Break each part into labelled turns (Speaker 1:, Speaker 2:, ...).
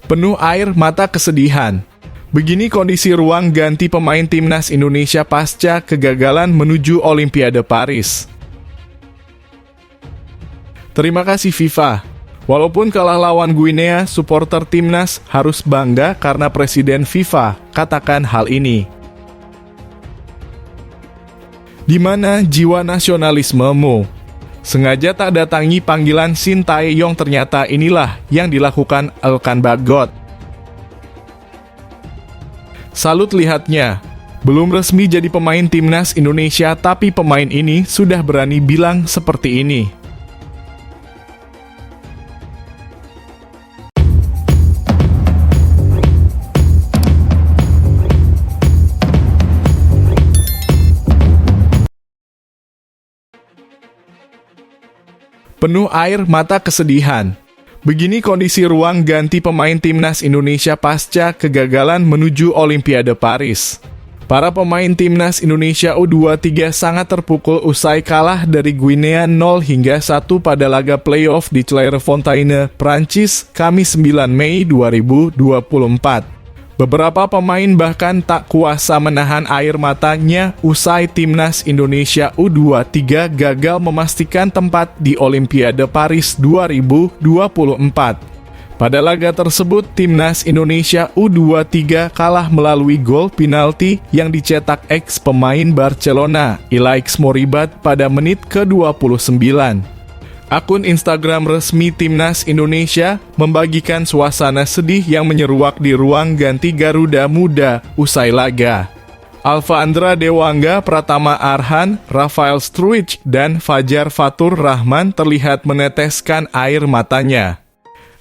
Speaker 1: Penuh air mata kesedihan. Begini kondisi ruang ganti pemain timnas Indonesia pasca kegagalan menuju Olimpiade Paris. Terima kasih FIFA. Walaupun kalah lawan Guinea, supporter timnas harus bangga karena Presiden FIFA katakan hal ini. Di mana jiwa nasionalismemu? Sengaja tak datangi panggilan Shin Tae-yong, ternyata inilah yang dilakukan Elkan Bagot. Salut lihatnya. Belum resmi jadi pemain timnas Indonesia, tapi pemain ini sudah berani bilang seperti ini. Penuh air mata kesedihan. Begini kondisi ruang ganti pemain timnas Indonesia pasca kegagalan menuju Olimpiade Paris. Para pemain timnas Indonesia U23 sangat terpukul usai kalah dari Guinea 0-1 pada laga playoff di Clairefontaine, Prancis, Kamis 9 Mei 2024. Beberapa pemain bahkan tak kuasa menahan air matanya usai timnas Indonesia U23 gagal memastikan tempat di Olimpiade Paris 2024. Pada laga tersebut, timnas Indonesia U23 kalah melalui gol penalti yang dicetak ex-pemain Barcelona, Ilaix Moribat pada menit ke-29. Akun Instagram resmi Timnas Indonesia membagikan suasana sedih yang menyeruak di ruang ganti Garuda Muda usai laga. Alfa Andra Dewangga, Pratama Arhan, Rafael Struijk, dan Fajar Fatur Rahman terlihat meneteskan air matanya.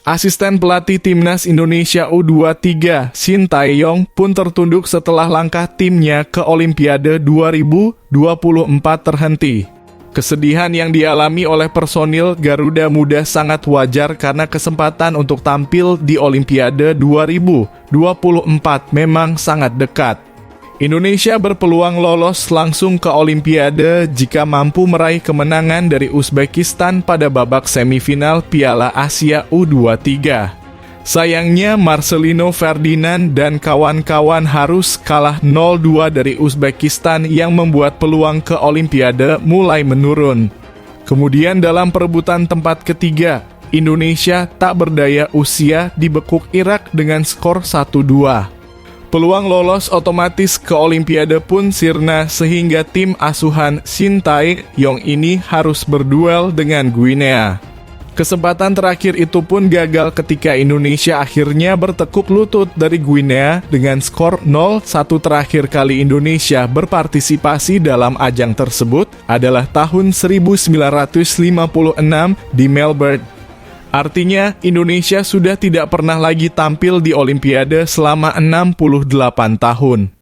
Speaker 1: Asisten pelatih Timnas Indonesia U23, Shin Tae-yong, pun tertunduk setelah langkah timnya ke Olimpiade 2024 terhenti. Kesedihan yang dialami oleh personil Garuda Muda sangat wajar karena kesempatan untuk tampil di Olimpiade 2024 memang sangat dekat. Indonesia berpeluang lolos langsung ke Olimpiade jika mampu meraih kemenangan dari Uzbekistan pada babak semifinal Piala Asia U23. Sayangnya Marcelino Ferdinand dan kawan-kawan harus kalah 0-2 dari Uzbekistan yang membuat peluang ke Olimpiade mulai menurun. Kemudian dalam perebutan tempat ketiga, Indonesia tak berdaya usia dibekuk Irak dengan skor 1-2. Peluang lolos otomatis ke Olimpiade pun sirna sehingga tim asuhan Shin Tae-yong ini harus berduel dengan Guinea. Kesempatan terakhir itu pun gagal ketika Indonesia akhirnya bertekuk lutut dari Guinea dengan skor 0-1. Terakhir kali Indonesia berpartisipasi dalam ajang tersebut adalah tahun 1956 di Melbourne. Artinya, Indonesia sudah tidak pernah lagi tampil di Olimpiade selama 68 tahun.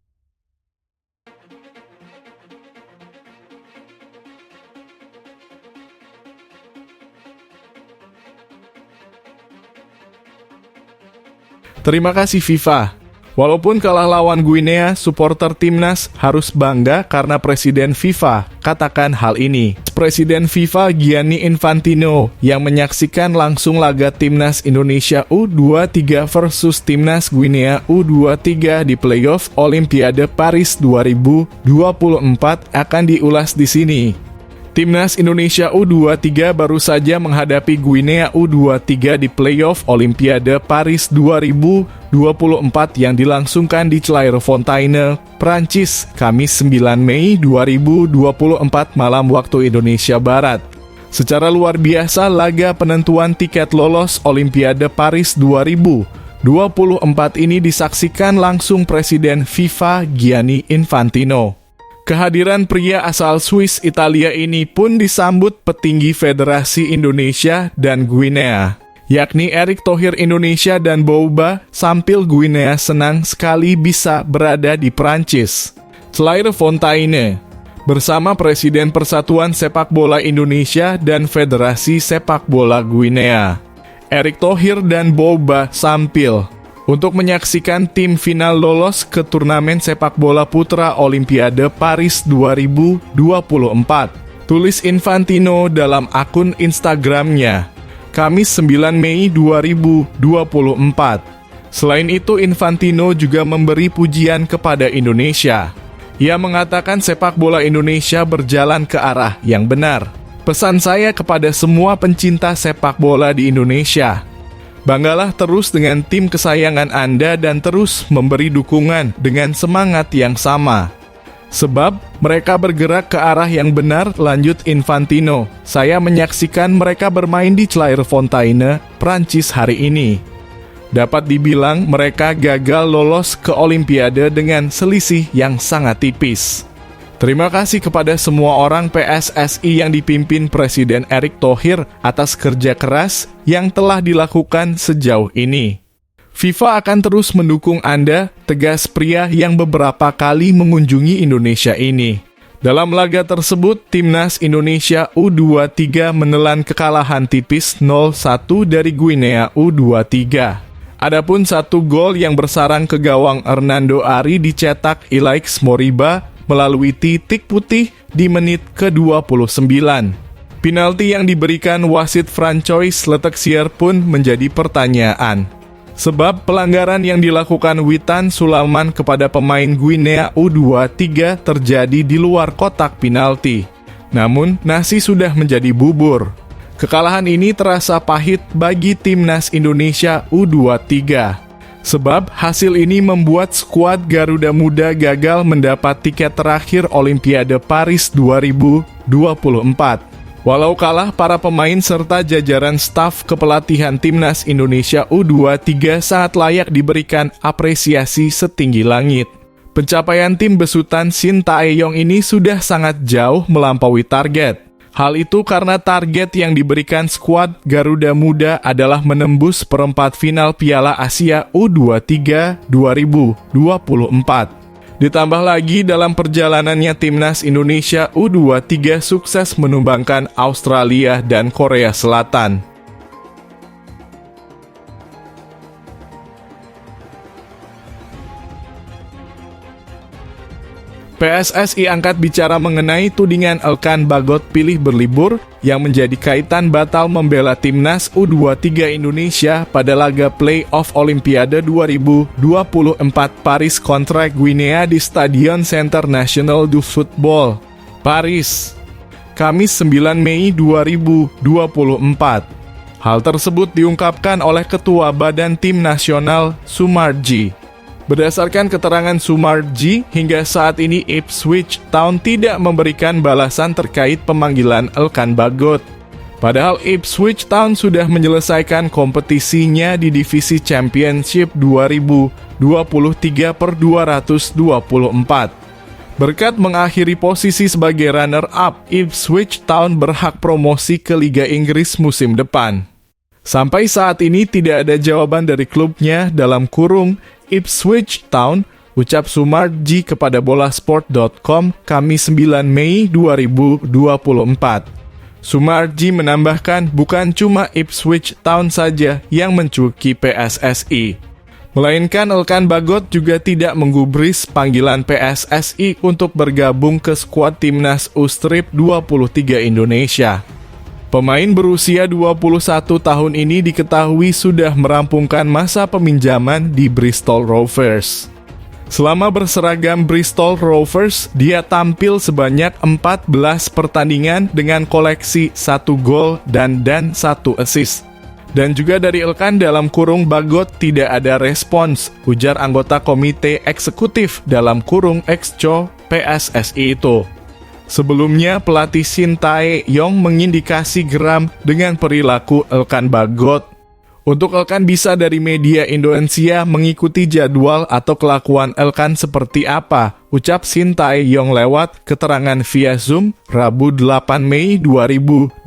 Speaker 1: Terima kasih FIFA. Walaupun kalah lawan Guinea, supporter timnas harus bangga karena Presiden FIFA katakan hal ini. Presiden FIFA Gianni Infantino yang menyaksikan langsung laga timnas Indonesia U23 versus timnas Guinea U23 di playoff Olimpiade Paris 2024 akan diulas di sini. Timnas Indonesia U23 baru saja menghadapi Guinea U23 di playoff Olimpiade Paris 2024 yang dilangsungkan di Clairefontaine, Prancis, Kamis 9 Mei 2024 malam waktu Indonesia Barat. Secara luar biasa, laga penentuan tiket lolos Olimpiade Paris 2024 ini disaksikan langsung Presiden FIFA Gianni Infantino. Kehadiran pria asal Swiss Italia ini pun disambut petinggi Federasi Indonesia dan Guinea, yakni Erick Thohir Indonesia dan Bouba. Sampil Guinea senang sekali bisa berada di Prancis, Clairefontaine, bersama Presiden Persatuan Sepak Bola Indonesia dan Federasi Sepak Bola Guinea. Erick Thohir dan Bouba sampil untuk menyaksikan tim final lolos ke turnamen sepak bola putra Olimpiade Paris 2024. Tulis Infantino dalam akun Instagramnya, Kamis 9 Mei 2024. Selain itu, Infantino juga memberi pujian kepada Indonesia. Ia mengatakan sepak bola Indonesia berjalan ke arah yang benar. Pesan saya kepada semua pencinta sepak bola di Indonesia, banggalah terus dengan tim kesayangan Anda dan terus memberi dukungan dengan semangat yang sama. Sebab mereka bergerak ke arah yang benar, lanjut Infantino. Saya menyaksikan mereka bermain di Clairefontaine, Prancis hari ini. Dapat dibilang mereka gagal lolos ke Olimpiade dengan selisih yang sangat tipis. Terima kasih kepada semua orang PSSI yang dipimpin Presiden Erick Thohir atas kerja keras yang telah dilakukan sejauh ini. FIFA akan terus mendukung Anda, tegas pria yang beberapa kali mengunjungi Indonesia ini. Dalam laga tersebut, Timnas Indonesia U23 menelan kekalahan tipis 0-1 dari Guinea U23. Adapun satu gol yang bersarang ke gawang Hernando Ari dicetak Ilaix Moriba melalui titik putih di menit ke-29. Penalti yang diberikan wasit Francois Letexier pun menjadi pertanyaan. Sebab pelanggaran yang dilakukan Witan Sulaiman kepada pemain Guinea U23 terjadi di luar kotak penalti. Namun, nasi sudah menjadi bubur. Kekalahan ini terasa pahit bagi Timnas Indonesia U23. Sebab hasil ini membuat skuad Garuda Muda gagal mendapat tiket terakhir Olimpiade Paris 2024. Walau kalah, para pemain serta jajaran staf kepelatihan Timnas Indonesia U23 sangat layak diberikan apresiasi setinggi langit. Pencapaian tim besutan Shin Tae-yong ini sudah sangat jauh melampaui target. Hal itu karena target yang diberikan skuad Garuda Muda adalah menembus perempat final Piala Asia U23 2024. Ditambah lagi dalam perjalanannya Timnas Indonesia U23 sukses menumbangkan Australia dan Korea Selatan. PSSI angkat bicara mengenai tudingan Elkan Bagot pilih berlibur yang menjadi kaitan batal membela Timnas U23 Indonesia pada laga play-off Olimpiade 2024 Paris kontra Guinea di Stadion Centre National du Football, Paris, Kamis 9 Mei 2024. Hal tersebut diungkapkan oleh Ketua Badan Tim Nasional Sumarji. Berdasarkan keterangan Sumarji, hingga saat ini Ipswich Town tidak memberikan balasan terkait pemanggilan Elkan Bagot. Padahal Ipswich Town sudah menyelesaikan kompetisinya di divisi Championship 2023/224. Berkat mengakhiri posisi sebagai runner-up, Ipswich Town berhak promosi ke Liga Inggris musim depan. Sampai saat ini tidak ada jawaban dari klubnya dalam kurung Ipswich Town, ucap Sumarji kepada bolasport.com Kamis 9 Mei 2024. Sumarji menambahkan bukan cuma Ipswich Town saja yang mencuki PSSI, melainkan Elkan Bagot juga tidak menggubris panggilan PSSI untuk bergabung ke skuad Timnas U23 Indonesia. Pemain berusia 21 tahun ini diketahui sudah merampungkan masa peminjaman di Bristol Rovers. Selama berseragam Bristol Rovers, dia tampil sebanyak 14 pertandingan dengan koleksi 1 gol dan 1 assist. Dan juga dari Elkan dalam kurung Bagot tidak ada respons, ujar anggota komite eksekutif dalam kurung Exco PSSI itu. Sebelumnya, pelatih Shin Tae-yong mengindikasi geram dengan perilaku Elkan Bagot. Untuk Elkan bisa dari media Indonesia mengikuti jadwal atau kelakuan Elkan seperti apa, ucap Shin Tae-yong lewat keterangan via Zoom Rabu 8 Mei 2024.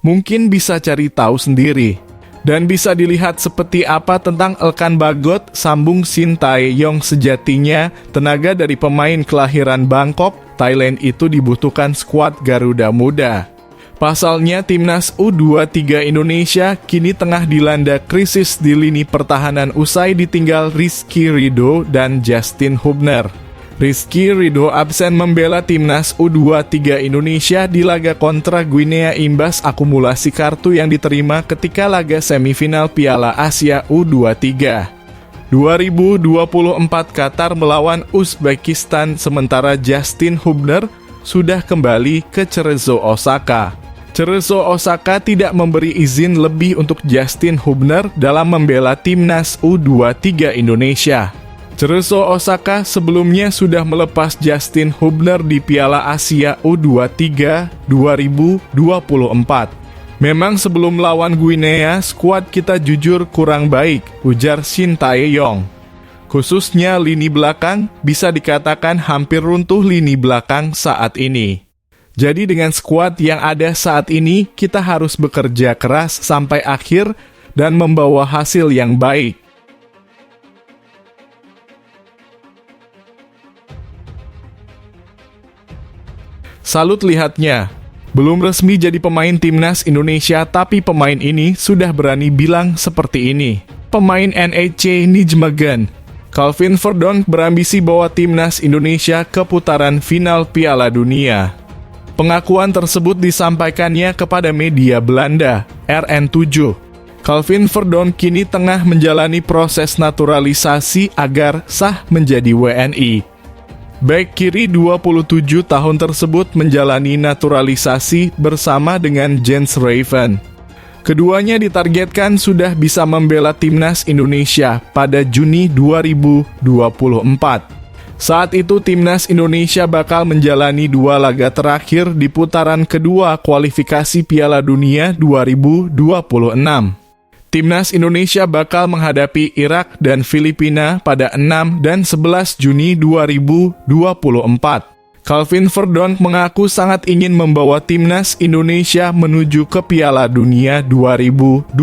Speaker 1: Mungkin bisa cari tahu sendiri. Dan bisa dilihat seperti apa tentang Elkan Bagot, sambung Shin Tae-yong. Sejatinya, tenaga dari pemain kelahiran Bangkok, Thailand itu dibutuhkan skuad Garuda Muda. Pasalnya, Timnas U23 Indonesia kini tengah dilanda krisis di lini pertahanan usai ditinggal Rizky Ridho dan Justin Hubner. Rizky Ridho absen membela timnas U23 Indonesia di laga kontra Guinea imbas akumulasi kartu yang diterima ketika laga semifinal Piala Asia U23. 2024 Qatar melawan Uzbekistan, sementara Justin Hubner sudah kembali ke Cerezo Osaka. Cerezo Osaka tidak memberi izin lebih untuk Justin Hubner dalam membela timnas U23 Indonesia. Cerezo Osaka sebelumnya sudah melepas Justin Hubner di Piala Asia U23 2024. Memang sebelum lawan Guinea, skuad kita jujur kurang baik, ujar Shin Tae-yong. Khususnya lini belakang, bisa dikatakan hampir runtuh lini belakang saat ini. Jadi dengan skuad yang ada saat ini, kita harus bekerja keras sampai akhir dan membawa hasil yang baik. Salut lihatnya, belum resmi jadi pemain timnas Indonesia tapi pemain ini sudah berani bilang seperti ini. Pemain NEC Nijmegen, Calvin Verdonk berambisi bawa timnas Indonesia ke putaran final Piala Dunia. Pengakuan tersebut disampaikannya kepada media Belanda, RN7. Calvin Verdonk kini tengah menjalani proses naturalisasi agar sah menjadi WNI. Bek kiri 27 tahun tersebut menjalani naturalisasi bersama dengan Jens Raven. Keduanya ditargetkan sudah bisa membela timnas Indonesia pada Juni 2024. Saat itu timnas Indonesia bakal menjalani 2 laga terakhir di putaran kedua kualifikasi Piala Dunia 2026. Timnas Indonesia bakal menghadapi Irak dan Filipina pada 6 dan 11 Juni 2024. Calvin Verdonk mengaku sangat ingin membawa timnas Indonesia menuju ke Piala Dunia 2026.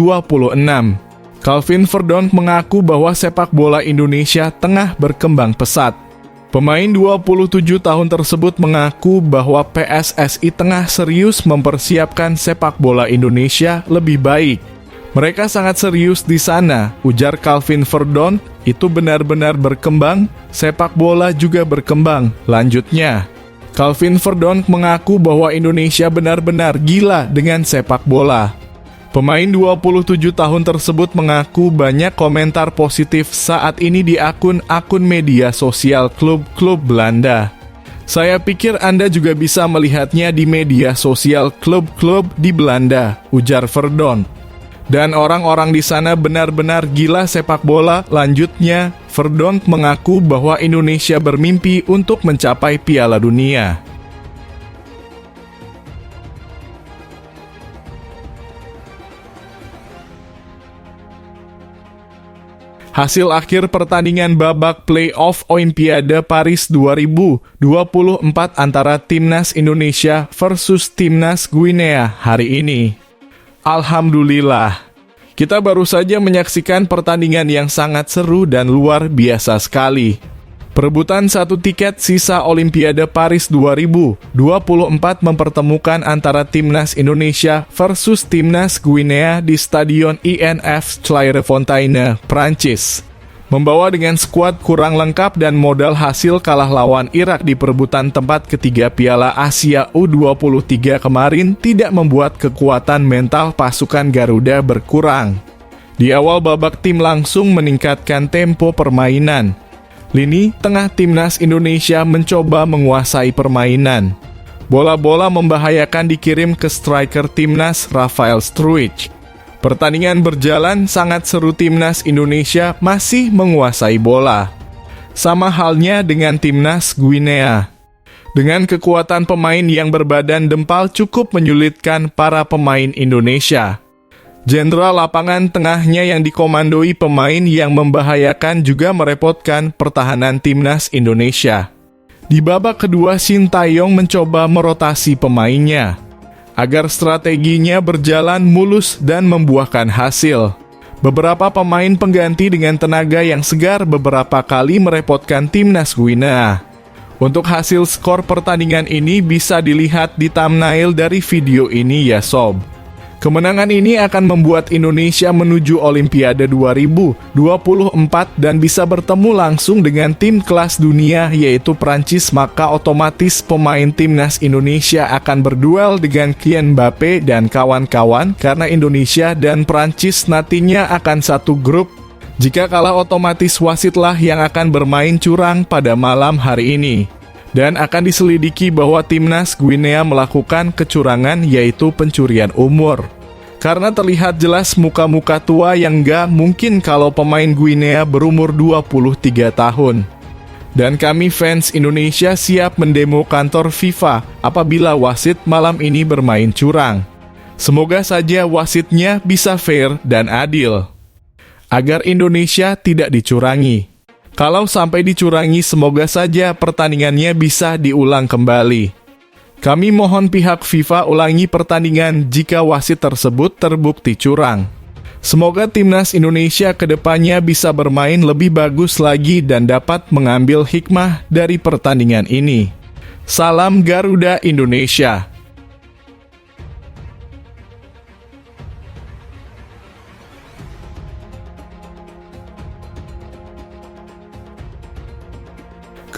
Speaker 1: Calvin Verdonk mengaku bahwa sepak bola Indonesia tengah berkembang pesat. Pemain 27 tahun tersebut mengaku bahwa PSSI tengah serius mempersiapkan sepak bola Indonesia lebih baik. Mereka sangat serius di sana, ujar Calvin Verdonk. Itu benar-benar berkembang, sepak bola juga berkembang, lanjutnya. Calvin Verdonk mengaku bahwa Indonesia benar-benar gila dengan sepak bola. Pemain 27 tahun tersebut mengaku banyak komentar positif saat ini di akun-akun media sosial klub-klub Belanda. Saya pikir Anda juga bisa melihatnya di media sosial klub-klub di Belanda, ujar Verdonk. Dan orang-orang di sana benar-benar gila sepak bola, lanjutnya. Verdonk mengaku bahwa Indonesia bermimpi untuk mencapai Piala Dunia. Hasil akhir pertandingan babak playoff Olimpiade Paris 2024 antara Timnas Indonesia versus Timnas Guinea hari ini. Alhamdulillah, kita baru saja menyaksikan pertandingan yang sangat seru dan luar biasa sekali. Perebutan 1 tiket sisa Olimpiade Paris 2024 mempertemukan antara Timnas Indonesia versus Timnas Guinea di Stadion INF Clairefontaine, Prancis. Membawa dengan skuad kurang lengkap dan modal hasil kalah lawan Irak di perebutan tempat ketiga Piala Asia U23 kemarin tidak membuat kekuatan mental pasukan Garuda berkurang. Di awal babak tim langsung meningkatkan tempo permainan. Lini tengah timnas Indonesia mencoba menguasai permainan. Bola-bola membahayakan dikirim ke striker timnas Rafael Struijk. Pertandingan berjalan sangat seru, timnas Indonesia masih menguasai bola. Sama halnya dengan timnas Guinea. Dengan kekuatan pemain yang berbadan dempal cukup menyulitkan para pemain Indonesia. Jenderal lapangan tengahnya yang dikomandoi pemain yang membahayakan juga merepotkan pertahanan timnas Indonesia. Di babak kedua, Shin Tae-yong mencoba merotasi pemainnya agar strateginya berjalan mulus dan membuahkan hasil. Beberapa pemain pengganti dengan tenaga yang segar beberapa kali merepotkan timnas Guinea. Untuk hasil skor pertandingan ini bisa dilihat di thumbnail dari video ini ya sob. Kemenangan ini akan membuat Indonesia menuju Olimpiade 2024 dan bisa bertemu langsung dengan tim kelas dunia yaitu Prancis, maka otomatis pemain timnas Indonesia akan berduel dengan Kylian Mbappe dan kawan-kawan karena Indonesia dan Prancis nantinya akan satu grup. Jika kalah otomatis wasitlah yang akan bermain curang pada malam hari ini. Dan akan diselidiki bahwa timnas Guinea melakukan kecurangan yaitu pencurian umur. Karena terlihat jelas muka-muka tua yang gak mungkin kalau pemain Guinea berumur 23 tahun. Dan kami fans Indonesia siap mendemo kantor FIFA apabila wasit malam ini bermain curang. Semoga saja wasitnya bisa fair dan adil, agar Indonesia tidak dicurangi. Kalau sampai dicurangi, semoga saja pertandingannya bisa diulang kembali. Kami mohon pihak FIFA ulangi pertandingan jika wasit tersebut terbukti curang. Semoga timnas Indonesia ke depannya bisa bermain lebih bagus lagi dan dapat mengambil hikmah dari pertandingan ini. Salam Garuda Indonesia.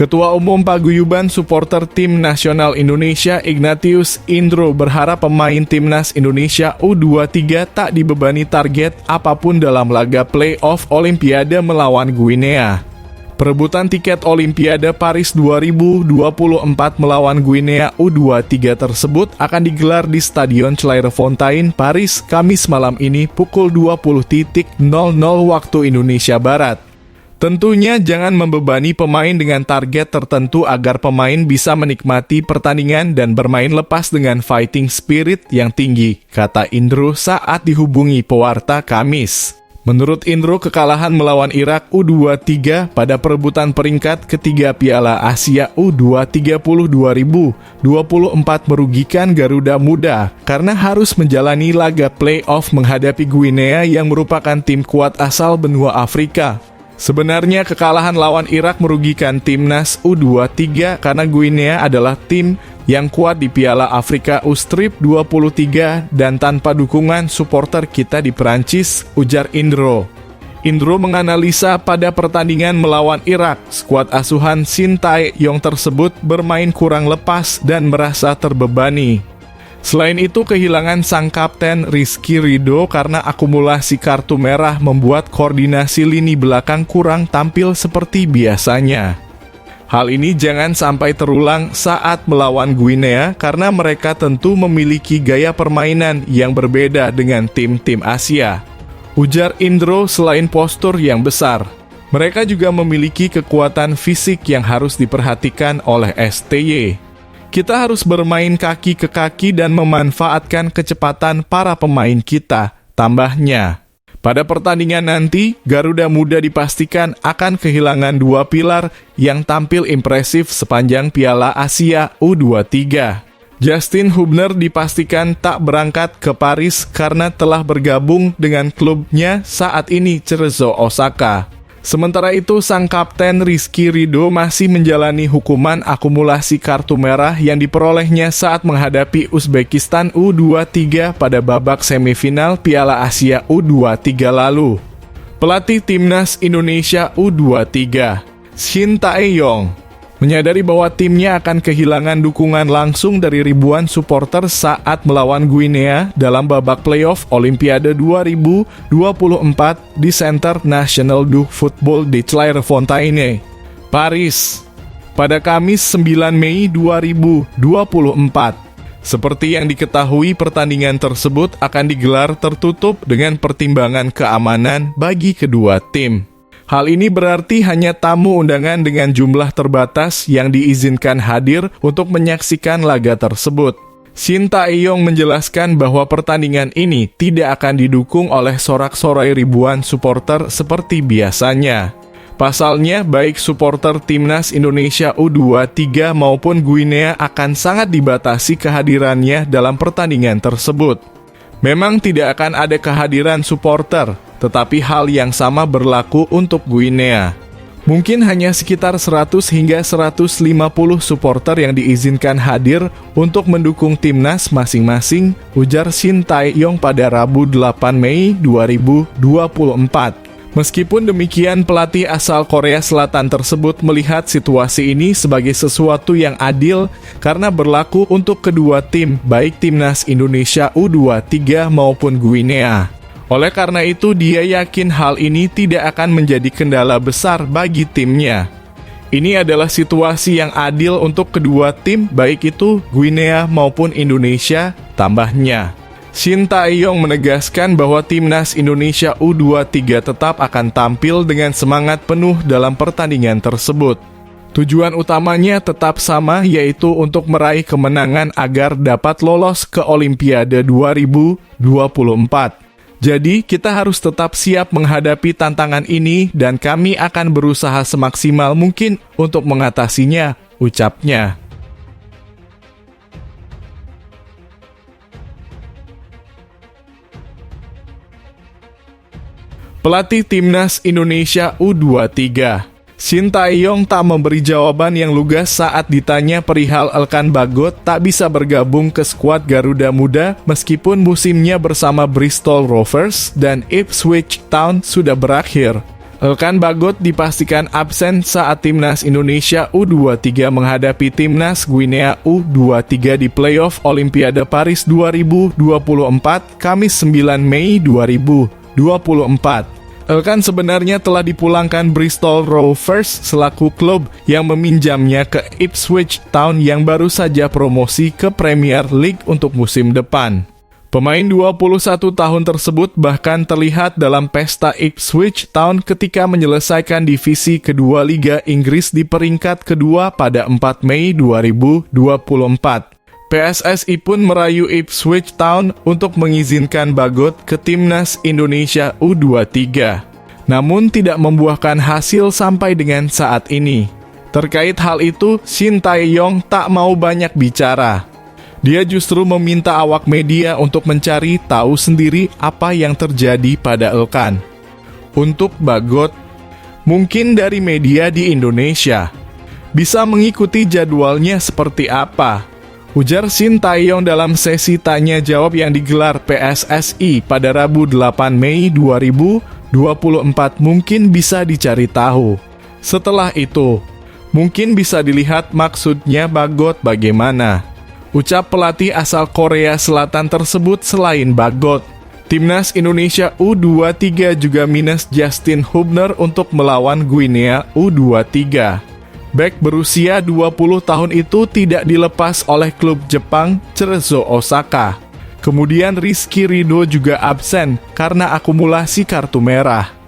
Speaker 1: Ketua Umum Paguyuban Supporter Tim Nasional Indonesia Ignatius Indro berharap pemain Timnas Indonesia U23 tak dibebani target apapun dalam laga play-off Olimpiade melawan Guinea. Perebutan tiket Olimpiade Paris 2024 melawan Guinea U23 tersebut akan digelar di Stadion Clairefontaine, Paris, Kamis malam ini pukul 20.00 waktu Indonesia Barat. Tentunya jangan membebani pemain dengan target tertentu agar pemain bisa menikmati pertandingan dan bermain lepas dengan fighting spirit yang tinggi, kata Indro saat dihubungi pewarta Kamis. Menurut Indro, kekalahan melawan Irak U23 pada perebutan peringkat ketiga Piala Asia U20 2024 merugikan Garuda Muda karena harus menjalani laga play-off menghadapi Guinea yang merupakan tim kuat asal benua Afrika. Sebenarnya kekalahan lawan Irak merugikan timnas U23 karena Guinea adalah tim yang kuat di Piala Afrika U-23 dan tanpa dukungan supporter kita di Perancis, ujar Indro. Indro menganalisa pada pertandingan melawan Irak, skuad asuhan Shin Tae-yong tersebut bermain kurang lepas dan merasa terbebani. Selain itu, kehilangan sang kapten Rizky Ridho karena akumulasi kartu merah membuat koordinasi lini belakang kurang tampil seperti biasanya. Hal ini jangan sampai terulang saat melawan Guinea karena mereka tentu memiliki gaya permainan yang berbeda dengan tim-tim Asia. Ujar Indro, selain postur yang besar, mereka juga memiliki kekuatan fisik yang harus diperhatikan oleh STY. Kita harus bermain kaki ke kaki dan memanfaatkan kecepatan para pemain kita, tambahnya. Pada pertandingan nanti, Garuda Muda dipastikan akan kehilangan dua pilar yang tampil impresif sepanjang Piala Asia U23. Justin Hubner dipastikan tak berangkat ke Paris karena telah bergabung dengan klubnya saat ini Cerezo Osaka. Sementara itu, sang kapten Rizky Ridho masih menjalani hukuman akumulasi kartu merah yang diperolehnya saat menghadapi Uzbekistan U23 pada babak semifinal Piala Asia U23 lalu. Pelatih Timnas Indonesia U23, Shin Tae-yong, menyadari bahwa timnya akan kehilangan dukungan langsung dari ribuan supporter saat melawan Guinea dalam babak playoff Olimpiade 2024 di Centre National du Football di Clairefontaine, Paris, pada Kamis 9 Mei 2024. Seperti yang diketahui, pertandingan tersebut akan digelar tertutup dengan pertimbangan keamanan bagi kedua tim. Hal ini berarti hanya tamu undangan dengan jumlah terbatas yang diizinkan hadir untuk menyaksikan laga tersebut. Shin Tae-yong menjelaskan bahwa pertandingan ini tidak akan didukung oleh sorak-sorai ribuan supporter seperti biasanya. Pasalnya, baik supporter Timnas Indonesia U23 maupun Guinea akan sangat dibatasi kehadirannya dalam pertandingan tersebut. Memang tidak akan ada kehadiran supporter, tetapi hal yang sama berlaku untuk Guinea. Mungkin hanya sekitar 100 hingga 150 supporter yang diizinkan hadir untuk mendukung timnas masing-masing, ujar Shin Tae-yong pada Rabu 8 Mei 2024. Meskipun demikian, pelatih asal Korea Selatan tersebut melihat situasi ini sebagai sesuatu yang adil karena berlaku untuk kedua tim, baik timnas Indonesia U23 maupun Guinea. Oleh karena itu, dia yakin hal ini tidak akan menjadi kendala besar bagi timnya. Ini adalah situasi yang adil untuk kedua tim, baik itu Guinea maupun Indonesia, tambahnya. Shin Tae-yong menegaskan bahwa timnas Indonesia U23 tetap akan tampil dengan semangat penuh dalam pertandingan tersebut. Tujuan utamanya tetap sama, yaitu untuk meraih kemenangan agar dapat lolos ke Olimpiade 2024. Jadi, kita harus tetap siap menghadapi tantangan ini dan kami akan berusaha semaksimal mungkin untuk mengatasinya, ucapnya. Pelatih timnas Indonesia U23 Shin Tae-yong tak memberi jawaban yang lugas saat ditanya perihal Elkan Bagot tak bisa bergabung ke skuad Garuda Muda meskipun musimnya bersama Bristol Rovers dan Ipswich Town sudah berakhir. Elkan Bagot dipastikan absen saat timnas Indonesia U23 menghadapi timnas Guinea U23 di playoff Olimpiade Paris 2024 Kamis 9 Mei 2024. Elkan sebenarnya telah dipulangkan Bristol Rovers selaku klub yang meminjamnya ke Ipswich Town yang baru saja promosi ke Premier League untuk musim depan. Pemain 21 tahun tersebut bahkan terlihat dalam pesta Ipswich Town ketika menyelesaikan divisi kedua Liga Inggris di peringkat kedua pada 4 Mei 2024. PSSI pun merayu Ipswich Town untuk mengizinkan Bagot ke timnas Indonesia U23. Namun tidak membuahkan hasil sampai dengan saat ini. Terkait hal itu, Shin Tae-yong tak mau banyak bicara. Dia justru meminta awak media untuk mencari tahu sendiri apa yang terjadi pada Elkan. Untuk Bagot, mungkin dari media di Indonesia bisa mengikuti jadwalnya seperti apa, ujar Shin Tae-yong dalam sesi tanya-jawab yang digelar PSSI pada Rabu 8 Mei 2024. Mungkin bisa dicari tahu. Setelah itu, mungkin bisa dilihat maksudnya Bagot bagaimana, ucap pelatih asal Korea Selatan tersebut. Selain Bagot, timnas Indonesia U23 juga minus Justin Hubner untuk melawan Guinea U23. Bek berusia 20 tahun itu tidak dilepas oleh klub Jepang Cerezo Osaka. Kemudian Rizky Ridho juga absen karena akumulasi kartu merah.